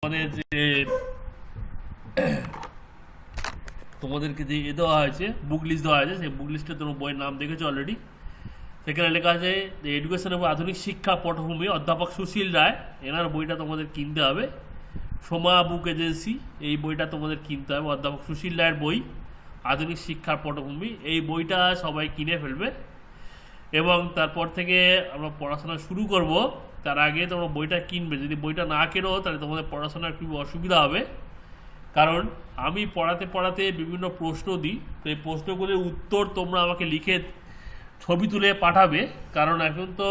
আমাদের যে তোমাদেরকে যে দেওয়া হয়েছে, বুক লিস্ট দেওয়া হয়েছে, সেই বুক লিস্টে তোমার বইয়ের নাম দেখেছো অলরেডি। সেখানে লেখা আছে যে এডুকেশন এবং আধুনিক শিক্ষা পটভূমি, অধ্যাপক সুশীল রায়। এনার বইটা তোমাদের কিনতে হবে। সোমা বুক এজেন্সি, এই বইটা তোমাদের কিনতে হবে। অধ্যাপক সুশীল রায়ের বই, আধুনিক শিক্ষার পটভূমি। এই বইটা সবাই কিনে ফেলবে এবং তারপর থেকে আমরা পড়াশোনা শুরু করব। তার আগে তোমরা বইটা কিনবে। যদি বইটা না কেনো তাহলে তোমাদের পড়াশোনার খুব অসুবিধা হবে, কারণ আমি পড়াতে পড়াতে বিভিন্ন প্রশ্ন দিই। তো এই প্রশ্নগুলির উত্তর তোমরা আমাকে লিখে ছবি তুলে পাঠাবে, কারণ এখন তো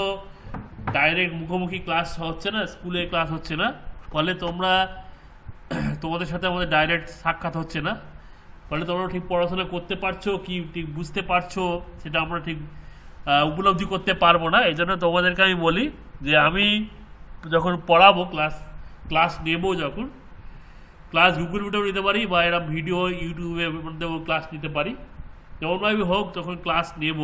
ডাইরেক্ট মুখোমুখি ক্লাস হচ্ছে না, স্কুলে ক্লাস হচ্ছে না, ফলে তোমাদের সাথে আমাদের ডাইরেক্ট সাক্ষাৎ হচ্ছে না, ফলে তোমরা ঠিক পড়াশোনা করতে পারছো কি ঠিক বুঝতে পারছো সেটা আমরা ঠিক উপলব্ধি করতে পারবো না। এই জন্য তোমাদেরকে আমি বলি যে আমি যখন পড়াবো, ক্লাস নেবো, যখন ক্লাস গুগল মিটেও নিতে পারি বা এরকম ভিডিও ইউটিউবের মধ্যেও ক্লাস নিতে পারি, যেমনভাবে হোক যখন ক্লাস নেব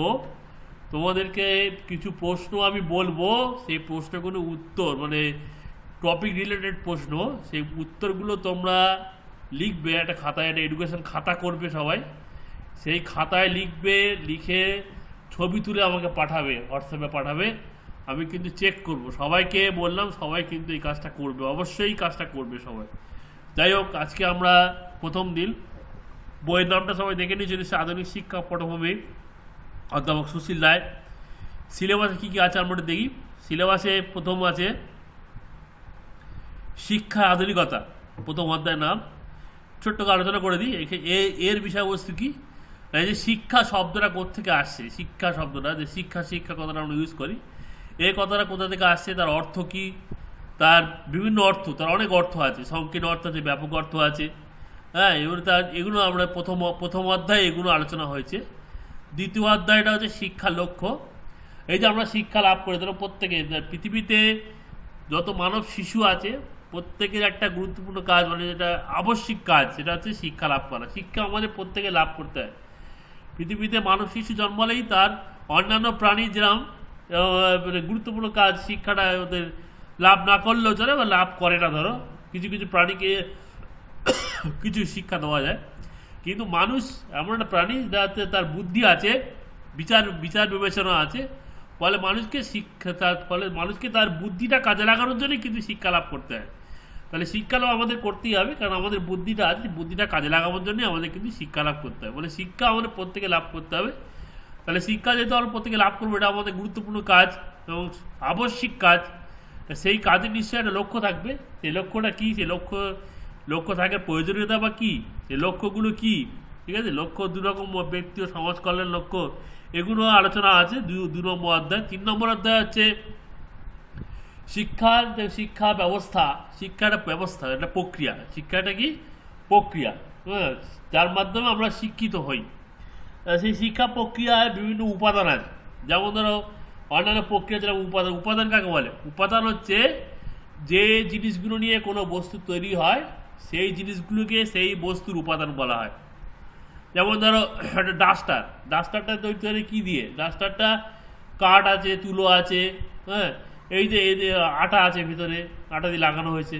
তোমাদেরকে কিছু প্রশ্ন আমি বলবো। সেই প্রশ্নগুলো উত্তর, মানে টপিক রিলেটেড প্রশ্ন, সেই উত্তরগুলো তোমরা লিখবে একটা খাতায়, একটা এডুকেশন খাতা করবে সবাই। সেই খাতায় লিখবে, লিখে ছবি তুলে আমাকে পাঠাবে, হোয়াটসঅ্যাপে পাঠাবে। আমি কিন্তু চেক করব। সবাইকে বললাম, সবাই কিন্তু এই কাজটা করবে, অবশ্যই কাজটা করবে সবাই। যাই হোক, আজকে আমরা প্রথম দিন। বইয়ের নামটা সবাই দেখে নিয়েছি, আধুনিক শিক্ষা পটভূমি, অধ্যাপক সুশীল রায়। সিলেবাসে কী কী আছে আমরা দেখি। সিলেবাসে প্রথম আছে শিক্ষা আধুনিকতা, প্রথম অধ্যায়ের নাম। ছোট্ট আলোচনা করে দিই। এর বিষয়বস্তু কি, এই যে শিক্ষা শব্দটা কোথেকে আসছে, শিক্ষা শব্দটা যে শিক্ষা কথাটা আমরা ইউজ করি, এই কথাটা কোথা থেকে আসছে, তার অর্থ কি, তার বিভিন্ন অর্থ, তার অনেক অর্থ আছে, সংকীর্ণ অর্থ আছে, ব্যাপক অর্থ আছে। হ্যাঁ, এগুলো আমরা প্রথম অধ্যায়ে এগুলো আলোচনা হয়েছে। দ্বিতীয় অধ্যায়টা হচ্ছে শিক্ষা লক্ষ্য। এই যে আমরা শিক্ষা লাভ করে, ধরো প্রত্যেকে পৃথিবীতে যত মানব শিশু আছে প্রত্যেকের একটা গুরুত্বপূর্ণ কাজ, মানে যেটা আবশ্যিক কাজ, সেটা হচ্ছে শিক্ষা লাভ করা। শিক্ষা আমাদের প্রত্যেকে লাভ করতে হয়। পৃথিবীতে মানব শিশু জন্মালেই তার অন্যান্য প্রাণী যেরকম গুরুত্বপূর্ণ কাজ, শিক্ষাটা ওদের লাভ না করলেও চলে বা লাভ করে না। ধরো কিছু কিছু প্রাণীকে কিছু শিক্ষা দেওয়া যায়, কিন্তু মানুষ এমন একটা প্রাণী যাতে তার বুদ্ধি আছে, বিচার বিবেচনা আছে, ফলে মানুষকে তার বুদ্ধিটা কাজে লাগানোর জন্যই কিন্তু শিক্ষা লাভ করতে হয়। তাহলে শিক্ষা লাভ আমাদের করতেই হবে, কারণ আমাদের বুদ্ধিটা আছে, বুদ্ধিটা কাজে লাগানোর জন্যই আমাদের কিন্তু শিক্ষা লাভ করতে হবে। বলে শিক্ষা আমাদের প্রত্যেকে লাভ করতে হবে। তাহলে শিক্ষা যেহেতু আমরা প্রত্যেকে লাভ করবো, এটা আমাদের গুরুত্বপূর্ণ কাজ এবং আবশ্যিক কাজ। সেই কাজের নিশ্চয়ই একটা লক্ষ্য থাকবে। সেই লক্ষ্যটা কী, সেই লক্ষ্য থাকার প্রয়োজনীয়তা বা কী, সেই লক্ষ্যগুলো কী, ঠিক আছে। লক্ষ্য দুরকম, ব্যক্তি ও সমাজ কল্যাণ লক্ষ্য, এগুলো আলোচনা আছে 2 নম্বর অধ্যায়। 3 নম্বর অধ্যায় হচ্ছে শিক্ষা ব্যবস্থা। শিক্ষা একটা ব্যবস্থা, একটা প্রক্রিয়া। শিক্ষাটা কি প্রক্রিয়া, হ্যাঁ, যার মাধ্যমে আমরা শিক্ষিত হই। সেই শিক্ষা প্রক্রিয়ায় বিভিন্ন উপাদান আছে। যেমন ধরো অন্যান্য প্রক্রিয়া যেরকম উপাদান কাকে বলে? উপাদান হচ্ছে যে জিনিসগুলো নিয়ে কোনো বস্তু তৈরি হয়, সেই জিনিসগুলোকে সেই বস্তুর উপাদান বলা হয়। যেমন ধরো একটা ডাস্টারটা তৈরি কী দিয়ে? ডাস্টারটা কাঠ আছে, তুলো আছে, হ্যাঁ, এই যে আটা আছে, ভিতরে আটা দিয়ে লাগানো হয়েছে।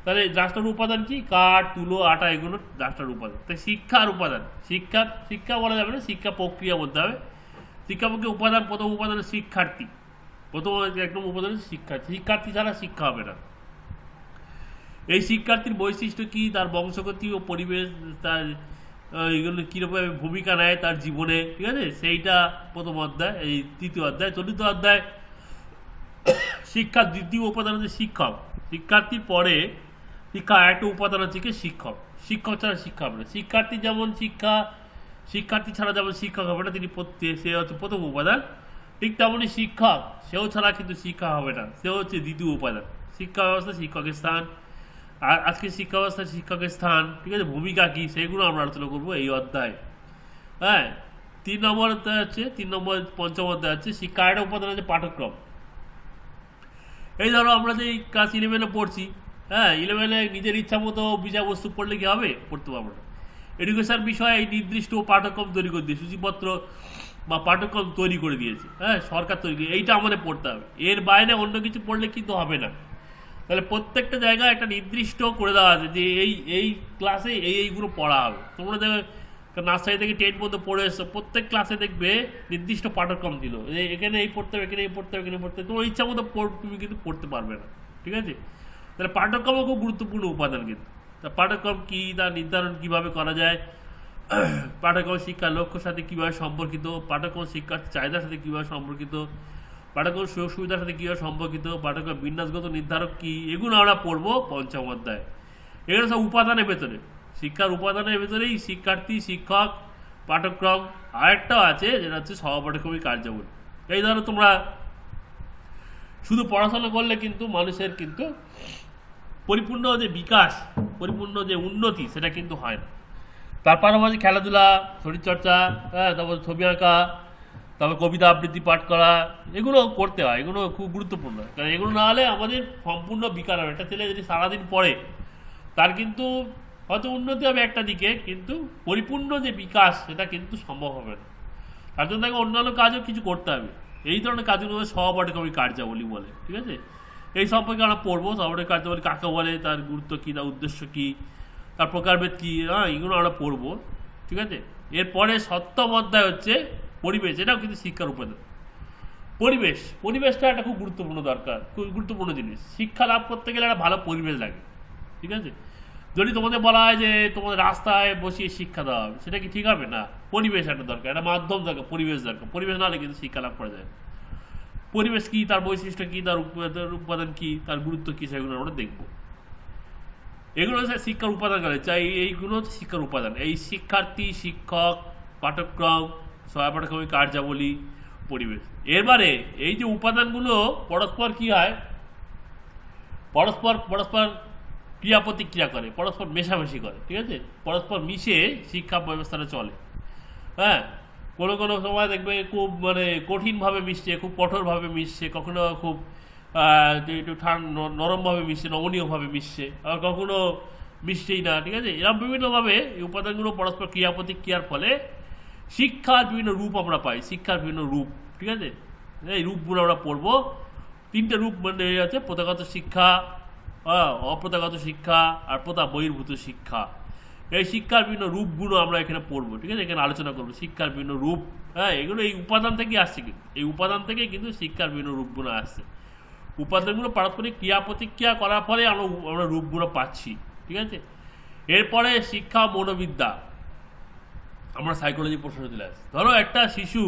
তাহলে ডাস্টার উপাদান কি? কাঠ, তুলো, আটা, এগুলো ডাস্টার উপাদান। তাই শিক্ষার উপাদান, শিক্ষা বলা যাবে না, শিক্ষা প্রক্রিয়া বলতে হবে। শিক্ষা প্রক্রিয়া উপাদান, প্রথম উপাদান শিক্ষার্থী। প্রথম একদম উপাদান শিক্ষার্থী ছাড়া শিক্ষা হবে না। এই শিক্ষার্থীর বৈশিষ্ট্য কি, তার বংশগতি ও পরিবেশ, তার এগুলো কীরকম ভূমিকা নেয় তার জীবনে, ঠিক আছে, সেইটা প্রথম অধ্যায়। এই তৃতীয় অধ্যায়। চতুর্থ অধ্যায় শিক্ষার দ্বিতীয় উপাদান হচ্ছে শিক্ষক। শিক্ষার্থীর পরে শিক্ষা একটা উপাদান হচ্ছে কি শিক্ষক। শিক্ষক ছাড়া শিক্ষা হবে না। শিক্ষার্থী ছাড়া যেমন শিক্ষক হবে না, সে হচ্ছে প্রথম উপাদান। ঠিক তেমনই শিক্ষক, সেও ছাড়া কিন্তু শিক্ষা হবে না, সেও হচ্ছে দ্বিতীয় উপাদান। শিক্ষা ব্যবস্থা, শিক্ষকের স্থান, আর আজকে শিক্ষা ব্যবস্থায় শিক্ষকের স্থান, ঠিক আছে, ভূমিকা কী, সেগুলো আমরা আলোচনা করবো এই অধ্যায়। হ্যাঁ, 3 নম্বর অধ্যায় হচ্ছে, পঞ্চম অধ্যায় হচ্ছে শিক্ষা একটা উপাদান হচ্ছে পাঠ্যক্রম। এই ধরো আমরা যে ক্লাস 11-এ পড়ছি, হ্যাঁ, 11-এ নিজের ইচ্ছা মতো বিষয়বস্তু পড়লে কি হবে? পড়তে পারবো না। এডুকেশন বিষয়ে এই নির্দিষ্ট পাঠ্যক্রম তৈরি করে দিয়েছে, সূচিপত্র বা পাঠ্যক্রম তৈরি করে দিয়েছে, হ্যাঁ, সরকার তৈরি করে, এইটা আমাদের পড়তে হবে। এর বাইরে অন্য কিছু পড়লে কিন্তু হবে না। তাহলে প্রত্যেকটা জায়গায় একটা নির্দিষ্ট করে দেওয়া আছে যে এই এই ক্লাসে এইগুলো পড়া হবে। তোমরা দেখবে নার্সারি থেকে 10 পর্যন্ত পড়ে এসছো, প্রত্যেক ক্লাসে দেখবে নির্দিষ্ট পাঠ্যক্রম দিল, এখানে এই পড়তে হবে, এখানে এই পড়তে হবে, এখানে পড়তে হবে, তোমার ইচ্ছা মতো তুমি কিন্তু পড়তে পারবে না, ঠিক আছে? তাহলে পাঠ্যক্রমও খুব গুরুত্বপূর্ণ উপাদান কিন্তু। তা পাঠ্যক্রম কী, তার নির্ধারণ কীভাবে করা যায়, পাঠ্যক্রম শিক্ষার লক্ষ্যের সাথে কীভাবে সম্পর্কিত, পাঠ্যক্রম শিক্ষার চাহিদার সাথে কীভাবে সম্পর্কিত, পাঠ্যক্রম সুযোগ সুবিধার সাথে কীভাবে সম্পর্কিত, পাঠ্যক্রম বিন্যাসগত নির্ধারক কী, এগুলো আমরা পড়বো পঞ্চম অধ্যায়ে। এগুলো সব উপাদানের ভেতরে, শিক্ষার উপাদানের ভেতরেই শিক্ষার্থী, শিক্ষক, পাঠ্যক্রম, আরেকটাও আছে যেটা হচ্ছে সহপাঠক্রমিক কার্যাবলী। এই ধরো তোমরা শুধু পড়াশোনা করলে কিন্তু মানুষের কিন্তু পরিপূর্ণ যে বিকাশ, পরিপূর্ণ যে উন্নতি সেটা কিন্তু হয় না। তার পাশাপাশি খেলাধুলা, শরীরচর্চা, তারপর ছবি আঁকা, তারপর কবিতা আবৃত্তি পাঠ করা, এগুলো করতে হয়, এগুলো খুব গুরুত্বপূর্ণ। কারণ এগুলো না হলে আমাদের সম্পূর্ণ বিকাশ হবে। একটা ছেলে যদি সারাদিন পড়ে তার কিন্তু হয়তো উন্নতি হবে একটা দিকে, কিন্তু পরিপূর্ণ যে বিকাশ সেটা কিন্তু সম্ভব হবে না। তার জন্য তাকে অন্যান্য কাজও কিছু করতে হবে। এই ধরনের কাজগুলো সহপাঠক্রমিক কার্যাবলী বলে, ঠিক আছে? এই সম্পর্কে আমরা পড়বো, সহপাঠক্রমিক কার্যাবলী কাকে বলে, তার গুরুত্ব কী, তার উদ্দেশ্য কী, তার প্রকারভেদ কী, এগুলো আমরা পড়বো, ঠিক আছে? এরপরে সপ্তম অধ্যায় হচ্ছে পরিবেশ। এটাও কিন্তু শিক্ষার উপাদান। পরিবেশটা একটা খুব গুরুত্বপূর্ণ দরকার, খুব গুরুত্বপূর্ণ জিনিস। শিক্ষা লাভ করতে গেলে একটা ভালো পরিবেশ লাগে, ঠিক আছে? যদি তোমাদের বলা হয় যে তোমাদের রাস্তায় বসিয়ে শিক্ষা দেওয়া হবে, সেটা কি ঠিক হবে? না, পরিবেশ একটা দরকার, একটা মাধ্যম দরকার, পরিবেশ দরকার। পরিবেশ না হলে কিন্তু শিক্ষা লাভ করা যায়। পরিবেশ কী, তার বৈশিষ্ট্য কী, তার উপাদান কী, তার গুরুত্ব কী, সেগুলো আমরা দেখব। এগুলো হচ্ছে শিক্ষার উপাদান করে, চাই এইগুলো হচ্ছে শিক্ষার উপাদান। এই শিক্ষার্থী, শিক্ষক, পাঠ্যক্রম, সহপাঠক্রমিক কার্যাবলী, পরিবেশ। এবারে এই যে উপাদানগুলো পরস্পর কী হয়, পরস্পর ক্রিয়া প্রতিক্রিয়া করে, পরস্পর মেশামেশি করে, ঠিক আছে? পরস্পর মিশে শিক্ষা ব্যবস্থাটা চলে। হ্যাঁ, কোনো কোনো সময় দেখবে খুব কঠিনভাবে মিশছে, খুব কঠোরভাবে মিশছে, কখনো খুব একটু নরমভাবে মিশছে, নমনীয়ভাবে মিশছে, আবার কখনো মিশছেই না, ঠিক আছে? এরকম বিভিন্নভাবে এই উপাদানগুলো পরস্পর ক্রিয়া প্রতিক্রিয়ার ফলে শিক্ষার বিভিন্ন রূপ আমরা পাই, শিক্ষার বিভিন্ন রূপ, ঠিক আছে? এই রূপগুলো আমরা পড়বো। 3টে রূপ আছে: প্রথাগত শিক্ষা, অপ্রথাগত শিক্ষা আর প্রথা বহির্ভূত শিক্ষা। এই শিক্ষার বিভিন্ন রূপগুলো আমরা এখানে পড়বো, ঠিক আছে? এখানে আলোচনা করবো শিক্ষার বিভিন্ন রূপ। এগুলো এই উপাদান থেকেই আসছে, কিন্তু এই উপাদান থেকে কিন্তু শিক্ষার বিভিন্ন রূপগুলো আসছে। উপাদানগুলো পারস্পরিক ক্রিয়া প্রতিক্রিয়া করার ফলে আমরা রূপগুলো পাচ্ছি, ঠিক আছে? এরপরে শিক্ষা মনোবিদ্যা, আমরা সাইকোলজি প্রশ্ন চলে আসছি। ধরো একটা শিশু,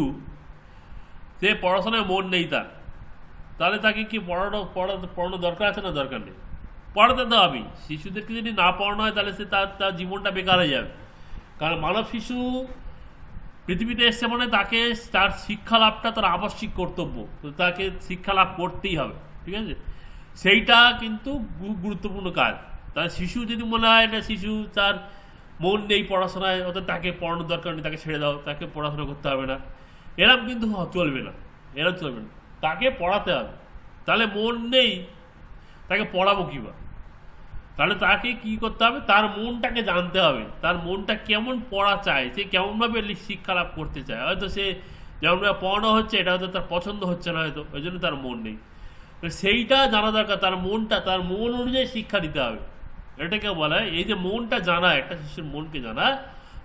সে পড়াশোনায় মন নেই তাহলে তাকে কি পড়ানো দরকার আছে না দরকার নেই? পড়াতে তো হবেই। শিশুদেরকে যদি না পড়ানো হয় তাহলে সে তার জীবনটা বেকার হয়ে যাবে। কারণ মানব শিশু পৃথিবীতে এসছে মানে তাকে তার শিক্ষা লাভটা তার আবশ্যিক কর্তব্য, তো তাকে শিক্ষা লাভ করতেই হবে, ঠিক আছে? সেইটা কিন্তু গুরুত্বপূর্ণ কাজ। তার শিশু যদি মনে হয় না শিশু তার মন নেই পড়াশোনায়, অর্থাৎ তাকে পড়ানোর দরকার নেই, তাকে ছেড়ে দাও, তাকে পড়াশোনা করতে হবে না, এরকম কিন্তু চলবে না, এরকম চলবে না। তাকে পড়াতে হবে। তাহলে মন নেই, তাকে পড়াবো কীভাবে? তাহলে তাকে কি করতে হবে? তার মনটাকে জানতে হবে, তার মনটা কেমন পড়া চায়, সে কেমনভাবে শিক্ষা লাভ করতে চায়। হয়তো সে যেমনভাবে পড়ানো হচ্ছে এটা হয়তো তার পছন্দ হচ্ছে না, হয়তো ওই জন্য তার মন নেই। সেইটা জানা দরকার। তার মন অনুযায়ী শিক্ষা দিতে হবে। এটাকে বলা হয়, এই যে মনটা জানা, একটা শিশুর মনকে জানা,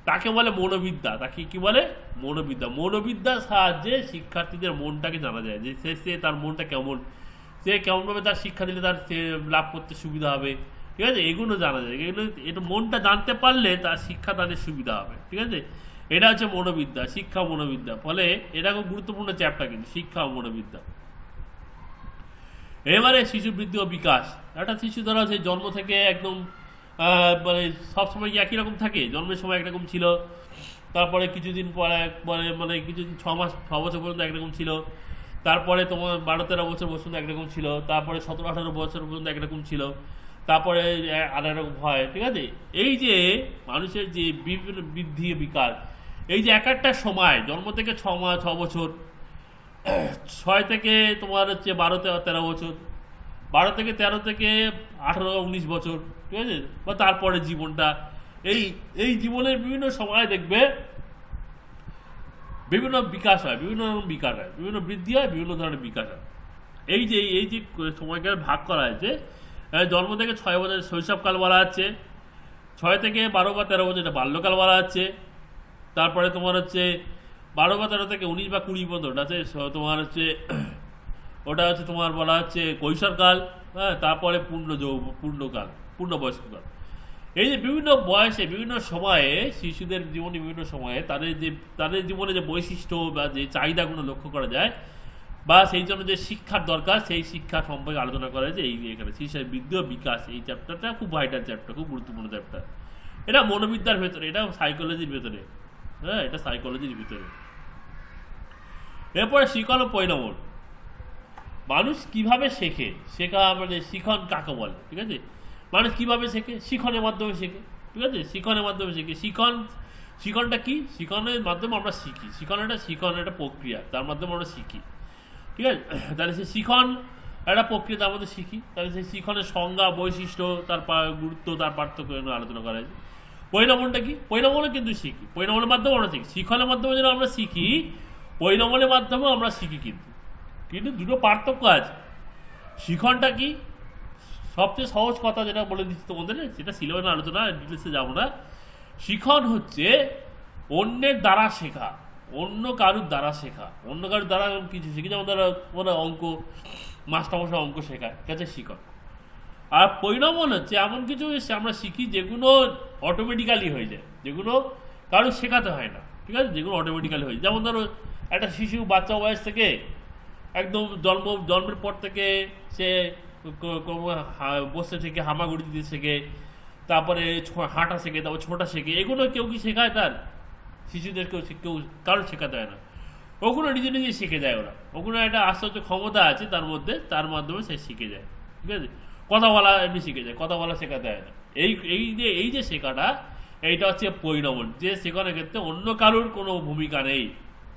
তাকে বলে মনোবিদ্যা। তাকে কি বলে? মনোবিদ্যা। মনোবিদ্যার সাহায্যে শিক্ষার্থীদের মনটাকে জানা যায়, যে সে তার মনটা কেমন, সে কেমনভাবে তার শিক্ষা দিলে তার সে লাভ করতে সুবিধা হবে, ঠিক আছে? এগুলো জানা যায়। এটা মনটা জানতে পারলে তার শিক্ষাদানের সুবিধা হবে, ঠিক আছে? এটা হচ্ছে মনোবিদ্যা, শিক্ষা মনোবিদ্যা। ফলে এটা খুব গুরুত্বপূর্ণ চ্যাপ্টার কিন্তু, শিক্ষা ও মনোবিদ্যা। এবারে শিশু বৃদ্ধি ও বিকাশ। একটা শিশু ধরা সেই জন্ম থেকে একদম সবসময় কি একই রকম থাকে? জন্মের সময় একরকম ছিল, তারপরে কিছুদিন পরে কিছুদিন 6 বছর পর্যন্ত একরকম ছিল, তারপরে তোমার 12-13 বছর পর্যন্ত একরকম ছিল, তারপরে 17-18 বছর পর্যন্ত একরকম ছিল, তারপরে আর একরকম হয়, ঠিক আছে? এই যে মানুষের যে বিভিন্ন বৃদ্ধি বিকাশ, এই যে একটা সময় জন্ম থেকে 6 বছর, 6 থেকে তোমার হচ্ছে 12-13 বছর, 12 থেকে 13 থেকে 18-19 বছর, ঠিক আছে? বা তারপরে জীবনটা, এই জীবনের বিভিন্ন সময় দেখবে বিভিন্ন বিকাশ হয়, বিভিন্ন রকম বিকাশ হয়, বিভিন্ন বৃদ্ধি হয়, বিভিন্ন ধরনের বিকাশ হয়। এই যে সময়কাল ভাগ করা হয়েছে জন্ম থেকে 6 বছর শৈশবকাল বলা হচ্ছে, 6 থেকে 12 বা 13 বছর এটা বাল্যকাল বলা হচ্ছে। তারপরে তোমার হচ্ছে 12 বা 13 থেকে 19 বা 20 পর্যন্ত ওটা আছে তোমার হচ্ছে ওটা হচ্ছে তোমার বলা হচ্ছে কৈশোরকাল। হ্যাঁ, তারপরে পূর্ণকাল, পূর্ণবয়স্ককাল। এই যে বিভিন্ন বয়সে বিভিন্ন সময়ে শিশুদের জীবনে বিভিন্ন সময়ে তাদের জীবনে যে বৈশিষ্ট্য বা যে চাহিদাগুলো লক্ষ্য করা যায় বা সেই জন্য যে শিক্ষার দরকার সেই শিক্ষা সম্পর্কে আলোচনা করা হয়েছে এই এখানে শিশুর বৃদ্ধি ও বিকাশ। এই চ্যাপ্টারটা খুব ভাইটাল চ্যাপ্টার, খুব গুরুত্বপূর্ণ চ্যাপ্টার। এটা মনোবিদ্যার ভেতরে, এটা সাইকোলজির ভেতরে। হ্যাঁ, এটা সাইকোলজির ভিতরে। এরপরে শিখন ও পরিণামন। মানুষ কিভাবে শেখে, শেখা মানে শিখন কাকে বলে, ঠিক আছে? মানুষ কিভাবে শেখে? শিখনের মাধ্যমে শেখে, ঠিক আছে? শিখনের মাধ্যমে শেখে। শিখনটা কি? শিখনের মাধ্যমে আমরা শিখি। শিখন একটা প্রক্রিয়া, তার মাধ্যমে আমরা শিখি, ঠিক আছে? তাহলে সেই শিখন একটা প্রক্রিয়া, তার মধ্যে শিখি। তাহলে সেই শিখনের সংজ্ঞা, বৈশিষ্ট্য, তার গুরুত্ব, তার পার্থক্য আলোচনা করা হয়েছে। পরিণামনটা কি? পরিণামনে কিন্তু শিখি, পরিণামনের মাধ্যমে আমরা শিখি। শিখনের মাধ্যমে যেন আমরা শিখি, পরিণামনের মাধ্যমেও আমরা শিখি, কিন্তু দুটো পার্থক্য আছে। শিখনটা কি? সবচেয়ে সহজ কথা যেটা বলে দিচ্ছি তোমাদের, সেটা সিলেবাসে আলোচনা, ডিটেলসে যাবো না। শিখন হচ্ছে অন্যের দ্বারা শেখা, অন্য কারুর দ্বারা শেখা। অন্য কারুর দ্বারা কিছু শিখি, যেমন ধরো অঙ্ক, মাস্টারমশাই অঙ্ক শেখায়, ঠিক আছে? শিখন। আর পরিণামন হচ্ছে এমন কিছু আমরা শিখি যেগুলো অটোমেটিক্যালি হয়ে যায়, যেগুলো কারো শেখাতে হয় না, ঠিক আছে? যেগুলো অটোমেটিক্যালি হয়ে যায়। যেমন ধরো একটা শিশু বাচ্চা বয়স থেকে একদম জন্মের পর থেকে সে বসে থেকে হামাগুড়ি দিতে শেখে, তারপরে হাঁটা শেখে, তারপর ছোটা শেখে। এগুলো কেউ কি শেখায়? তার শিশুদের কেউ কারো শেখাতে হয় না, ওগুলো নিজে নিজে শিখে যায়। ওগুলো একটা আশ্চর্য ক্ষমতা আছে তার মধ্যে, তার মাধ্যমে সে শিখে যায়, ঠিক আছে? কথা বলা এমনি শিখে যায়, কথা বলা শেখাতে হয় না। এই যে শেখাটা, এইটা হচ্ছে পরিণামন, যে শেখানোর ক্ষেত্রে অন্য কারোর কোনো ভূমিকা নেই।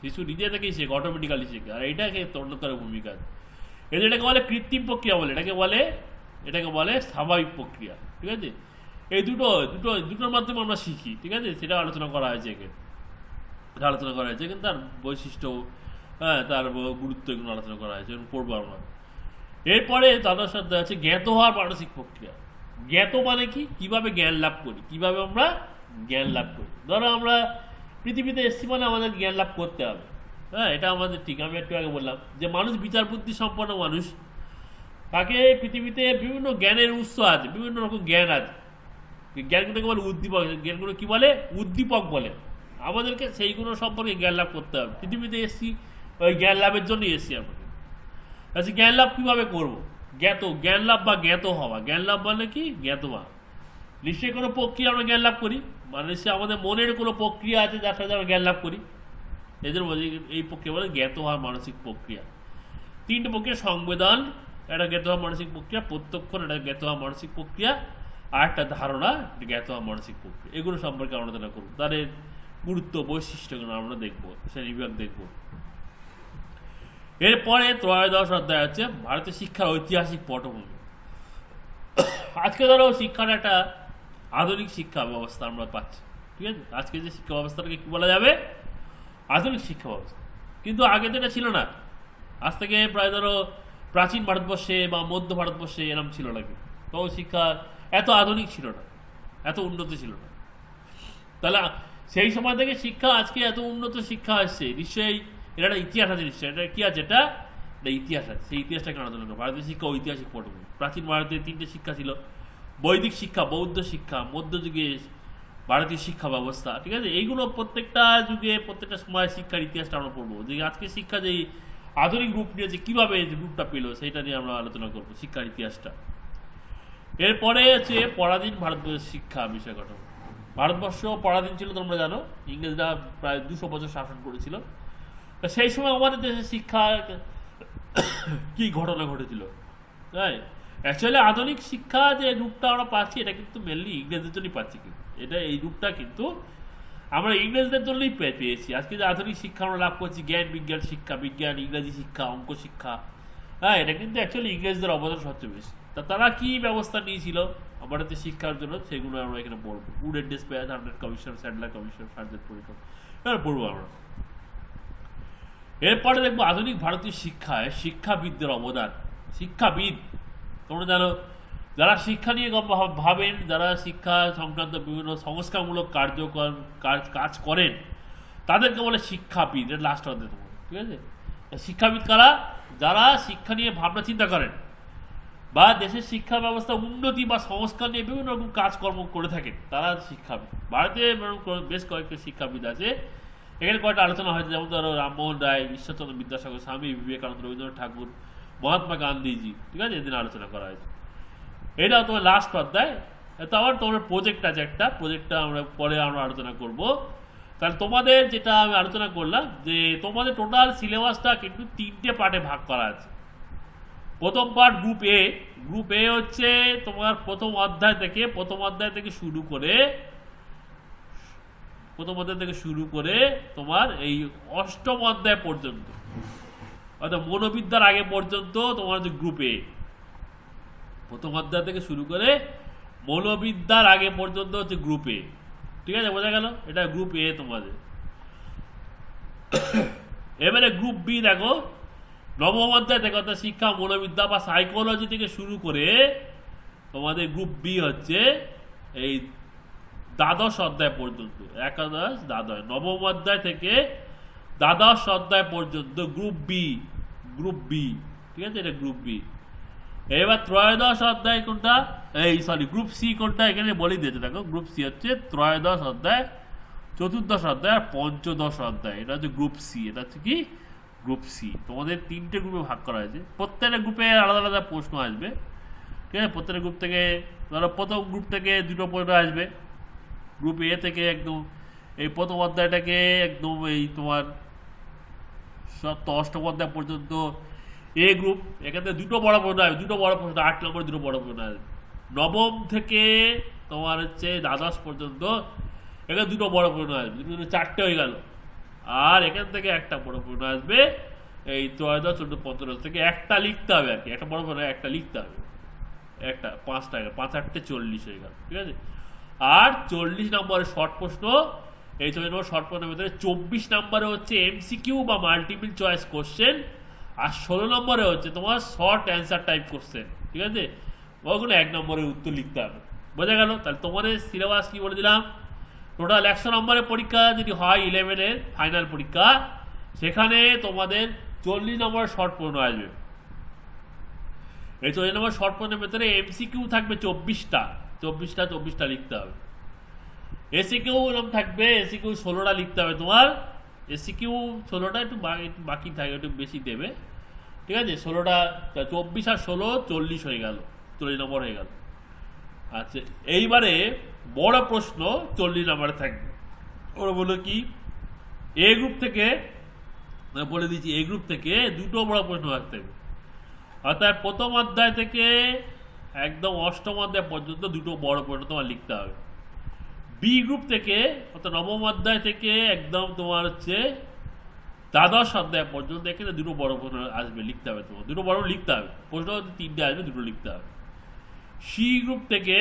শিশু নিজে থেকেই শেখে, অটোমেটিক্যালি শেখে। আর এইটাকে অন্য কারোর ভূমিকা আছে। এটাকে বলে কৃত্রিম প্রক্রিয়া বলে, এটাকে বলে স্বাভাবিক প্রক্রিয়া, ঠিক আছে? এই দুটোর মাধ্যমে আমরা শিখি, ঠিক আছে? সেটা আলোচনা করা হয়েছে কিন্তু তার বৈশিষ্ট্য, হ্যাঁ, তার গুরুত্ব, এগুলো আলোচনা করা হয়েছে, পড়বো আমরা। এরপরে তাদের সাথে আছে জ্ঞাত হওয়ার মানসিক প্রক্রিয়া। জ্ঞাত মানে কি? কিভাবে জ্ঞান লাভ করি, কিভাবে আমরা জ্ঞান লাভ করি। ধরো আমরা পৃথিবীতে এসছি মানে আমাদের জ্ঞান লাভ করতে হবে, হ্যাঁ, এটা আমাদের ঠিক। আমি একটু আগে বললাম যে মানুষ বিচার বুদ্ধি সম্পন্ন মানুষ, তাকে পৃথিবীতে বিভিন্ন জ্ঞানের উৎস আছে, বিভিন্ন রকম জ্ঞান আছে। জ্ঞানগুলোকে বলে উদ্দীপক, জ্ঞানগুলো কি বলে? উদ্দীপক বলে। আমাদেরকে সেইগুলো সম্পর্কে জ্ঞান লাভ করতে হবে। পৃথিবীতে এসছি ওই জ্ঞান লাভের জন্যই এসছি আমরা। আচ্ছা, জ্ঞান লাভ কীভাবে করবো? জ্ঞান লাভ বা জ্ঞাত হওয়া। জ্ঞান লাভ মানে কি? জ্ঞাত হওয়া। নিশ্চয়ই কোনো প্রক্রিয়া আমরা জ্ঞান লাভ করি, মানে সে আমাদের মনের কোনো প্রক্রিয়া আছে যার সাথে আমরা জ্ঞান লাভ করি। এদের মধ্যে এই প্রক্রিয়া বলে জ্ঞাত হওয়ার মানসিক প্রক্রিয়া। 3টে প্রক্রিয়া: সংবেদন, একটা জ্ঞাত হওয়া মানসিক প্রক্রিয়া; প্রত্যক্ষণ, একটা জ্ঞাত হওয়া মানসিক প্রক্রিয়া; আর একটা ধারণা, জ্ঞাত হওয়া মানসিক প্রক্রিয়া। এগুলো সম্পর্কে আলোচনা করব, তাদের গুরুত্ব, বৈশিষ্ট্যগুলো আমরা দেখবো, শ্রেণীবিভাগ দেখবো। এরপরে 13 অধ্যায় হচ্ছে ভারতের শিক্ষার ঐতিহাসিক পটভূমি। আজকে ধরো শিক্ষার একটা আধুনিক শিক্ষা ব্যবস্থা আমরা পাচ্ছি, ঠিক আছে? আজকে যে শিক্ষা ব্যবস্থাটাকে কি বলা যাবে? আধুনিক শিক্ষা ব্যবস্থা। কিন্তু আগে তো এটা ছিল না। আজ থেকে প্রায় ধরো প্রাচীন ভারতবর্ষে বা মধ্য ভারতবর্ষে এরকম ছিল নাকি, তো শিক্ষা এত আধুনিক ছিল না, এত উন্নত ছিল না। তাহলে সেই সময় থেকে শিক্ষা আজকে এত উন্নত শিক্ষা আসছে, নিশ্চয়ই এটা একটা ইতিহাস আছে। নিশ্চয়ই এটা কি আছে? এটা ইতিহাস আছে। সেই ইতিহাসটাকে আলোচনা করবো। ভারতীয় শিক্ষা ঐতিহাসিক পটভূমি। প্রাচীন ভারতের 3টে শিক্ষা ছিল: বৈদিক শিক্ষা, বৌদ্ধ শিক্ষা, মধ্যযুগে ভারতীয় শিক্ষা ব্যবস্থা, ঠিক আছে? এইগুলো প্রত্যেকটা যুগে, প্রত্যেকটা সময় শিক্ষার ইতিহাসটা আমরা পড়বো। যে আজকে শিক্ষা যে আধুনিক রূপ নিয়েছে, কীভাবে রূপটা পেল, সেইটা নিয়ে আমরা আলোচনা করবো, শিক্ষার ইতিহাসটা। এরপরে হচ্ছে পরাধীন ভারতবর্ষের শিক্ষা বিষয় গঠন। ভারতবর্ষ পরাধীন ছিল, তোমরা জানো। ইংরেজরা প্রায় 200 বছর শাসন করেছিল। সেই সময় আমাদের দেশে শিক্ষা কি ঘটনা ঘটেছিল, তাই অ্যাকচুয়ালি আধুনিক শিক্ষা যে রূপটা আমরা পাচ্ছি, এটা কিন্তু মেনলি ইংরেজদের জন্যই পাচ্ছি। কিন্তু এই রূপটা কিন্তু আমরা ইংরেজদের জন্যই পেয়েছি। আজকে যে আধুনিক শিক্ষা আমরা লাভ করছি, জ্ঞান বিজ্ঞান শিক্ষা, বিজ্ঞান, ইংরাজি শিক্ষা, অঙ্ক শিক্ষা, হ্যাঁ, এটা কিন্তু অ্যাকচুয়ালি ইংরেজদের অবদান সবচেয়ে বেশি। তারা কি ব্যবস্থা নিয়েছিল আমাদের শিক্ষার জন্য, সেগুলো আমরা এখানে পড়বো। Wood and despatch, Hunter commission, Sadler commission, Sargent পরীক্ষা, এবার পড়বো আমরা। এরপরে দেখবো আধুনিক ভারতীয় শিক্ষায় শিক্ষাবিদদের অবদান। শিক্ষাবিদ, তোমরা জানো যারা শিক্ষা নিয়ে ভাবেন, যারা শিক্ষা সংক্রান্ত বিভিন্ন সংস্কারমূলক কাজ করেন, তাদেরকে বলে শিক্ষাবিদ। এটা লাস্ট অর্ধে তোমার, ঠিক আছে? শিক্ষাবিদ কারা? যারা শিক্ষা নিয়ে ভাবনা চিন্তা করেন বা দেশের শিক্ষা ব্যবস্থা উন্নতি বা সংস্কার নিয়ে বিভিন্ন রকম কাজকর্ম করে থাকেন, তারা শিক্ষাবিদ। ভারতে বেশ কয়েকটি শিক্ষাবিদ আছে, এখানে কয়েকটা আলোচনা হয়েছে, যেমন ধরো রামমোহন রায়, ঈশ্বরচন্দ্র বিদ্যাসাগর, স্বামী বিবেকানন্দ, রবীন্দ্রনাথ ঠাকুর, মহাত্মা গান্ধীজি, ঠিক আছে? এদিন আলোচনা করা হয়েছে। এটাও তোমার লাস্ট অধ্যায়। তো আবার তোমার প্রজেক্ট আছে একটা, প্রজেক্টটা আমরা পরে আলোচনা করব। তাহলে তোমাদের যেটা আমি আলোচনা করলাম যে তোমাদের টোটাল সিলেবাসটা কিন্তু 3টে পার্টে ভাগ করা আছে। প্রথম পার্ট গ্রুপ এ। গ্রুপ এ হচ্ছে তোমার প্রথম অধ্যায় থেকে শুরু করে তোমার এই অষ্টম অধ্যায় পর্যন্ত, অর্থাৎ মনোবিদ্যার আগে পর্যন্ত তোমার হচ্ছে গ্রুপ এ। প্রথম অধ্যায় থেকে শুরু করে মনোবিদ্যার আগে পর্যন্ত হচ্ছে গ্রুপ এ, ঠিক আছে? বোঝা গেল? এটা গ্রুপ এ তোমাদের। এবারে গ্রুপ বি দেখো, নবম অধ্যায় থেকে, অর্থাৎ শিক্ষা, মনোবিদ্যা বা সাইকোলজি থেকে শুরু করে তোমাদের গ্রুপ বি হচ্ছে এই দ্বাদশ অধ্যায় পর্যন্ত, একাদশ দ্বাদশ, নবম অধ্যায় থেকে দ্বাদশ অধ্যায় পর্যন্ত গ্রুপ বি, ঠিক আছে? এটা গ্রুপ বি। এবার ত্রয়োদশ অধ্যায় কোনটা, গ্রুপ সি কোনটা, এখানে বলে দিয়েছে দেখো। গ্রুপ সি হচ্ছে ত্রয়োদশ অধ্যায়, চতুর্দশ অধ্যায় আর পঞ্চদশ অধ্যায়। এটা হচ্ছে গ্রুপ সি। এটা হচ্ছে কি? Group C. তোমাদের 3টে গ্রুপে ভাগ করা হয়েছে, প্রত্যেকটা গ্রুপে আলাদা আলাদা প্রশ্ন আসবে, ঠিক আছে? প্রত্যেকটা গ্রুপ থেকে ধরো প্রথম গ্রুপ থেকে 2টো প্রশ্ন আসবে। গ্রুপ এ থেকে একদম এই প্রথম অধ্যায়টাকে একদম এই তোমার অষ্টম অধ্যায় পর্যন্ত এ গ্রুপ, এখান থেকে 2টো বড় প্রশ্ন আসবে, 8 নম্বর 2টো বড় প্রশ্ন আসবে। নবম থেকে তোমার হচ্ছে দ্বাদশ পর্যন্ত এখানে 2টো বড় প্রশ্ন আসবে, 4টে হয়ে গেল। আর এখান থেকে একটা বড় প্রশ্ন আসবে, এই ত্রয়োদশ, 14, 15 থেকে একটা লিখতে হবে আর কি, একটা বড় প্রশ্ন একটা লিখতে হবে, একটা 5টা, 5 8টে 40 হয়ে গেল, ঠিক আছে? আর 40 নম্বরের শর্ট প্রশ্ন, এই 40 নম্বর শর্ট প্রশ্নের ভিতরে 24 নম্বরে হচ্ছে এমসিকিউ বা মাল্টিপল চয়েস কোশ্চেন, আর 16 নম্বরে হচ্ছে তোমার শর্ট অ্যান্সার টাইপ কোশ্চেন, ঠিক আছে? ওগুলো 1 নম্বরের উত্তর লিখতে হবে। বোঝা গেল? তাহলে তোমাদের সিলেবাস কি বলে দিলাম, টোটাল 100 নম্বরের পরীক্ষা যদি হয় 11-এর ফাইনাল পরীক্ষা, সেখানে তোমাদের 40 নম্বরের শর্ট প্রশ্ন আসবে। এই 40 নম্বর শর্ট প্রশ্নের ভেতরে এমসিকিউ থাকবে 24টা লিখতে হবে। এসিকিউ এরকম থাকবে, এসিকিউ 16টা লিখতে হবে তোমার। এসিকিউ 16টা একটু বাকি থাকে, একটু বেশি দেবে, ঠিক আছে? 16টা, 24 আর 16, 40 হয়ে গেল, 40 নম্বর হয়ে গেল। আচ্ছা, এইবারে বড় প্রশ্ন 40 নম্বরে থাকবে। ওরা বললো কি, এ গ্রুপ থেকে বলে দিচ্ছি, এ গ্রুপ থেকে 2টো বড় প্রশ্ন থাকতে হবে। অর্থাৎ প্রথম অধ্যায় থেকে একদম অষ্টম অধ্যায় পর্যন্ত 2টো বড় প্রশ্ন তোমার লিখতে হবে। বি গ্রুপ থেকে, অর্থাৎ নবম অধ্যায় থেকে একদম তোমার হচ্ছে দ্বাদশ অধ্যায় পর্যন্ত এখানে 2টো বড় প্রশ্ন আসবে, লিখতে হবে তোমার। 2টো বড় লিখতে হবে, প্রশ্ন 3টে আসবে, 2টো লিখতে হবে। সি গ্রুপ থেকে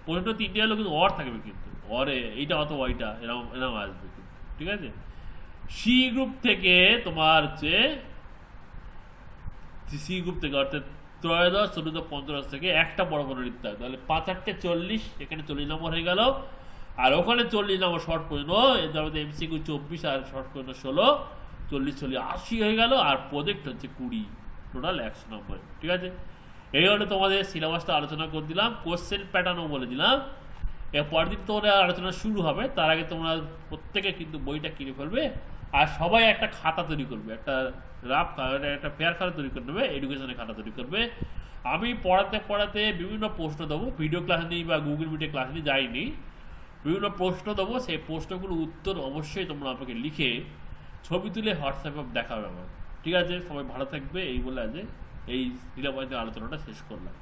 প্রশ্ন 3টে হলেও কিন্তু অর থাকবে, কিন্তু অরে এইটা অথবা ওইটা এরকম আসবে কিন্তু, ঠিক আছে? সি গ্রুপ থেকে তোমার হচ্ছে অর্থাৎ ত্রয়োদশ, 14, 15 থেকে একটা বড় বড় লিখতে হবে। তাহলে 5 8টে 40, এখানে 40 নম্বর হয়ে গেল। আর ওখানে 40 নম্বর শর্ট প্রশ্ন, এর মধ্যে এমসিকিউ 24 আর শর্ট প্রশ্ন 16, 40 80 হয়ে গেল। আর প্রজেক্ট হচ্ছে 20, টোটাল 100 নম্বর, ঠিক আছে? এই হলো তোমাদের সিলেবাসটা আলোচনা করে দিলাম, কোশ্চেন প্যাটার্নও বলে দিলাম। এর পরের দিন তোমাদের আলোচনা শুরু হবে, তার আগে তোমরা প্রত্যেকে কিন্তু বইটা কিনে ফেলবে, আর সবাই একটা খাতা তৈরি করবে, একটা একটা ফেয়ার খাতা তৈরি করে নেবে, এডুকেশনের খাতা তৈরি করবে। আমি পড়াতে বিভিন্ন প্রশ্ন দেবো, ভিডিও ক্লাস নিই বা গুগল মিটে ক্লাস নিয়ে যাইনি, বিভিন্ন প্রশ্ন দেবো। সেই প্রশ্নগুলোর উত্তর অবশ্যই তোমরা আমাকে লিখে ছবি তুলে হোয়াটসঅ্যাপে দেখাবে আমার, ঠিক আছে? সবাই ভালো থাকবে, এই বলে আজ এই সিলেবাসের আলোচনাটা শেষ করলাম।